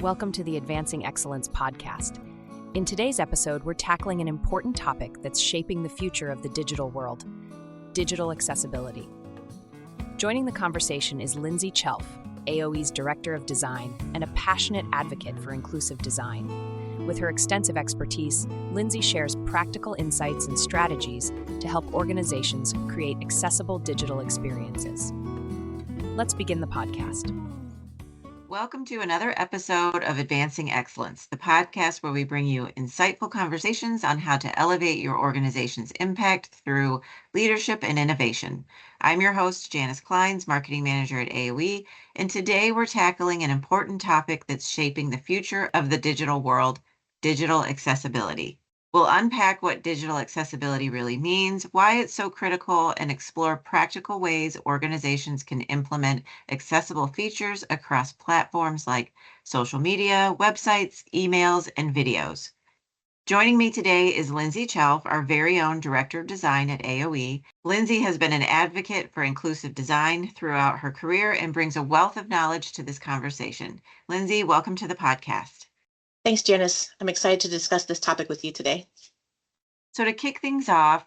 Welcome to the Advancing Excellence podcast. In today's episode, we're tackling an important topic that's shaping the future of the digital world: digital accessibility. Joining the conversation is Lindsay Chelf, AOE's Director of Design and a passionate advocate for inclusive design. With her extensive expertise, Lindsay shares practical insights and strategies to help organizations create accessible digital experiences. Let's begin the podcast. Welcome to another episode of Advancing Excellence, the podcast where we bring you insightful conversations on how to elevate your organization's impact through leadership and innovation. I'm your host, Janice Kleins, Marketing Manager at AOE, and today we're tackling an important topic that's shaping the future of the digital world: digital accessibility. We'll unpack what digital accessibility really means, why it's so critical, and explore practical ways organizations can implement accessible features across platforms like social media, websites, emails, and videos. Joining me today is Lindsay Chelf, our very own Director of Design at AOE. Lindsay has been an advocate for inclusive design throughout her career and brings a wealth of knowledge to this conversation. Lindsay, welcome to the podcast. Thanks, Janice. I'm excited to discuss this topic with you today. So to kick things off,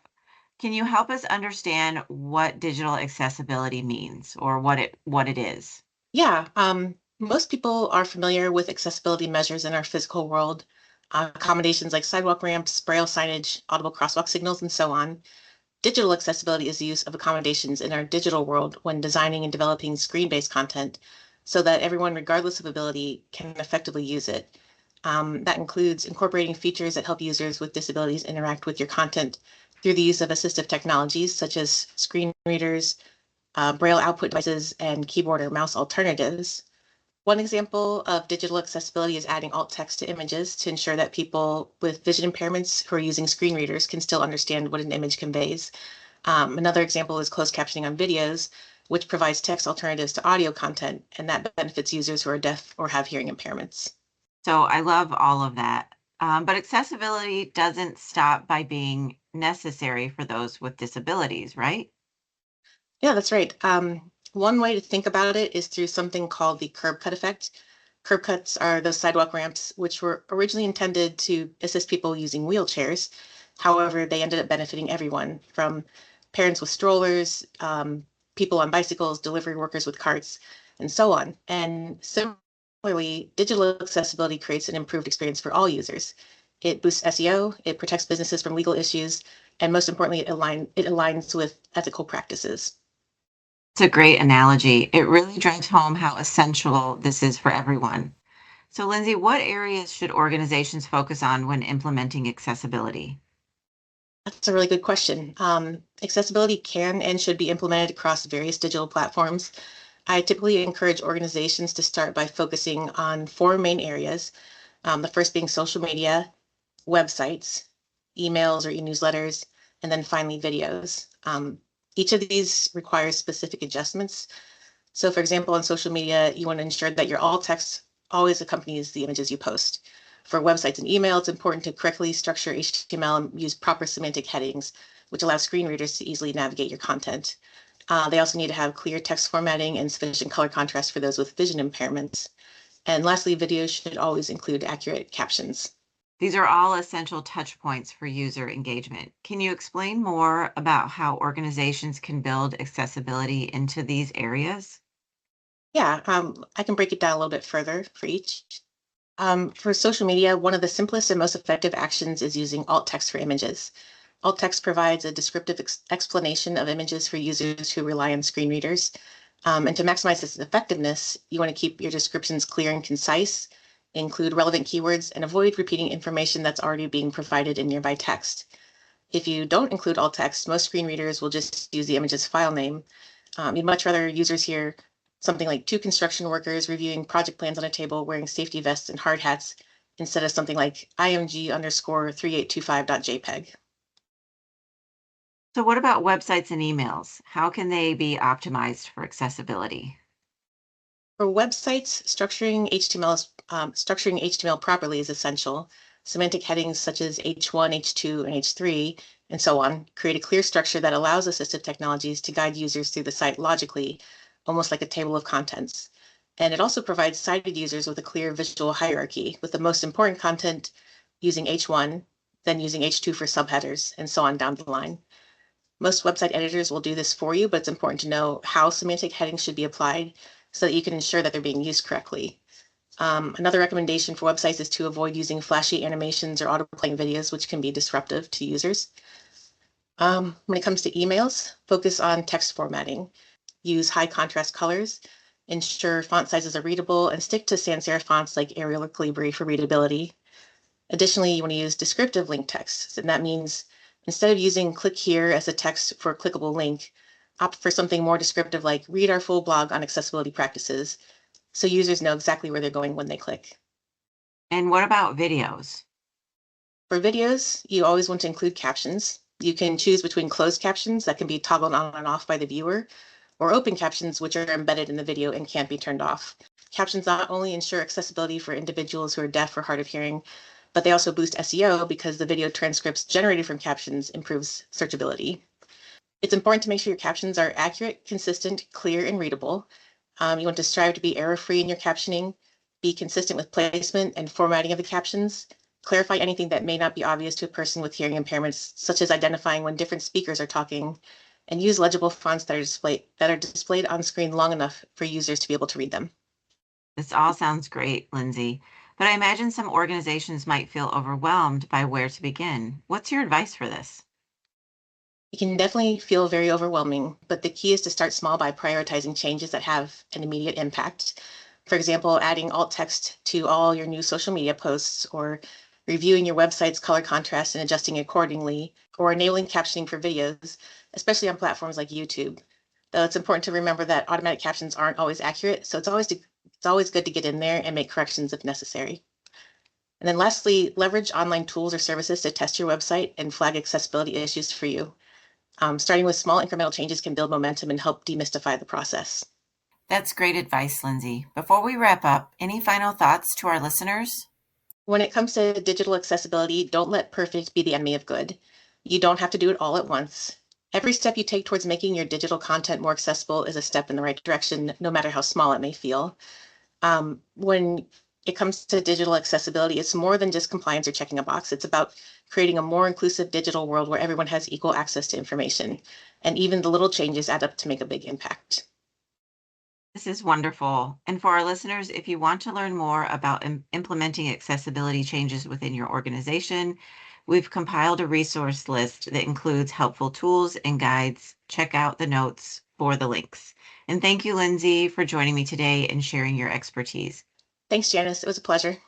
can you help us understand what digital accessibility means or what it is? Yeah, most people are familiar with accessibility measures in our physical world, accommodations like sidewalk ramps, braille signage, audible crosswalk signals, and so on. Digital accessibility is the use of accommodations in our digital world when designing and developing screen-based content so that everyone, regardless of ability, can effectively use it. That includes incorporating features that help users with disabilities interact with your content through the use of assistive technologies such as screen readers, braille output devices, and keyboard or mouse alternatives. One example of digital accessibility is adding alt text to images to ensure that people with vision impairments who are using screen readers can still understand what an image conveys. Another example is closed captioning on videos, which provides text alternatives to audio content, and that benefits users who are deaf or have hearing impairments. So I love all of that. But accessibility doesn't stop by being necessary for those with disabilities, right? Yeah, that's right. One way to think about it is through something called the curb cut effect. Curb cuts are those sidewalk ramps, which were originally intended to assist people using wheelchairs. However, they ended up benefiting everyone, from parents with strollers, people on bicycles, delivery workers with carts, and so on. And similarly, digital accessibility creates an improved experience for all users. It boosts SEO, it protects businesses from legal issues, and most importantly, it aligns with ethical practices. It's a great analogy. It really drives home how essential this is for everyone. So, Lindsay, what areas should organizations focus on when implementing accessibility? That's a really good question. Accessibility can and should be implemented across various digital platforms. I typically encourage organizations to start by focusing on four main areas. The first being social media, websites, emails or e-newsletters, and then finally videos. Each of these requires specific adjustments. So for example, on social media, you want to ensure that your alt text always accompanies the images you post. For websites and email, it's important to correctly structure HTML and use proper semantic headings, which allow screen readers to easily navigate your content. They also need to have clear text formatting and sufficient color contrast for those with vision impairments. And lastly, videos should always include accurate captions. These are all essential touch points for user engagement. Can you explain more about how organizations can build accessibility into these areas? Yeah, I can break it down a little bit further for each. For social media, one of the simplest and most effective actions is using alt text for images. Alt text provides a descriptive explanation of images for users who rely on screen readers. And to maximize its effectiveness, you want to keep your descriptions clear and concise, include relevant keywords, and avoid repeating information that's already being provided in nearby text. If you don't include alt text, most screen readers will just use the image's file name. You'd much rather users hear something like two construction workers reviewing project plans on a table wearing safety vests and hard hats instead of something like img_3825.jpg. So what about websites and emails? How can they be optimized for accessibility? For websites, structuring HTML properly is essential. Semantic headings such as H1, H2, and H3, and so on, create a clear structure that allows assistive technologies to guide users through the site logically, almost like a table of contents. And it also provides sighted users with a clear visual hierarchy, with the most important content using H1, then using H2 for subheaders, and so on down the line. Most website editors will do this for you, but it's important to know how semantic headings should be applied so that you can ensure that they're being used correctly. Another recommendation for websites is to avoid using flashy animations or autoplaying videos, which can be disruptive to users. When it comes to emails, focus on text formatting. Use high contrast colors, ensure font sizes are readable, and stick to sans serif fonts like Arial or Calibri for readability. Additionally, you want to use descriptive link text, and that means instead of using click here as a text for a clickable link, opt for something more descriptive like read our full blog on accessibility practices, so users know exactly where they're going when they click. And what about videos? For videos, you always want to include captions. You can choose between closed captions that can be toggled on and off by the viewer, or open captions which are embedded in the video and can't be turned off. Captions not only ensure accessibility for individuals who are deaf or hard of hearing, but they also boost SEO because the video transcripts generated from captions improves searchability. It's important to make sure your captions are accurate, consistent, clear, and readable. You want to strive to be error-free in your captioning, be consistent with placement and formatting of the captions, clarify anything that may not be obvious to a person with hearing impairments, such as identifying when different speakers are talking, and use legible fonts that are displayed on screen long enough for users to be able to read them. This all sounds great, Lindsay, but I imagine some organizations might feel overwhelmed by where to begin. What's your advice for this? It can definitely feel very overwhelming, but the key is to start small by prioritizing changes that have an immediate impact. For example, adding alt text to all your new social media posts, or reviewing your website's color contrast and adjusting accordingly, or enabling captioning for videos, especially on platforms like YouTube. Though it's important to remember that automatic captions aren't always accurate, so it's always good to get in there and make corrections if necessary. And then lastly, leverage online tools or services to test your website and flag accessibility issues for you. Starting with small incremental changes can build momentum and help demystify the process. That's great advice, Lindsay. Before we wrap up, any final thoughts to our listeners? When it comes to digital accessibility, don't let perfect be the enemy of good. You don't have to do it all at once. Every step you take towards making your digital content more accessible is a step in the right direction, no matter how small it may feel. When it comes to digital accessibility, it's more than just compliance or checking a box. It's about creating a more inclusive digital world where everyone has equal access to information. And even the little changes add up to make a big impact. This is wonderful. And for our listeners, if you want to learn more about implementing accessibility changes within your organization, we've compiled a resource list that includes helpful tools and guides. Check out the notes for the links. And thank you, Lindsay, for joining me today and sharing your expertise. Thanks, Janice. It was a pleasure.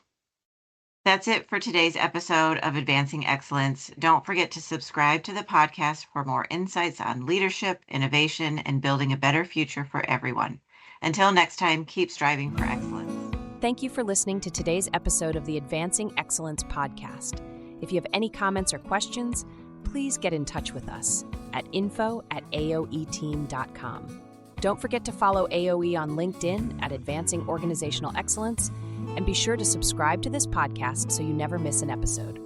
That's it for today's episode of Advancing Excellence. Don't forget to subscribe to the podcast for more insights on leadership, innovation, and building a better future for everyone. Until next time, keep striving for excellence. Thank you for listening to today's episode of the Advancing Excellence podcast. If you have any comments or questions, please get in touch with us at info@aoeteam.com. Don't forget to follow AOE on LinkedIn at Advancing Organizational Excellence, and be sure to subscribe to this podcast so you never miss an episode.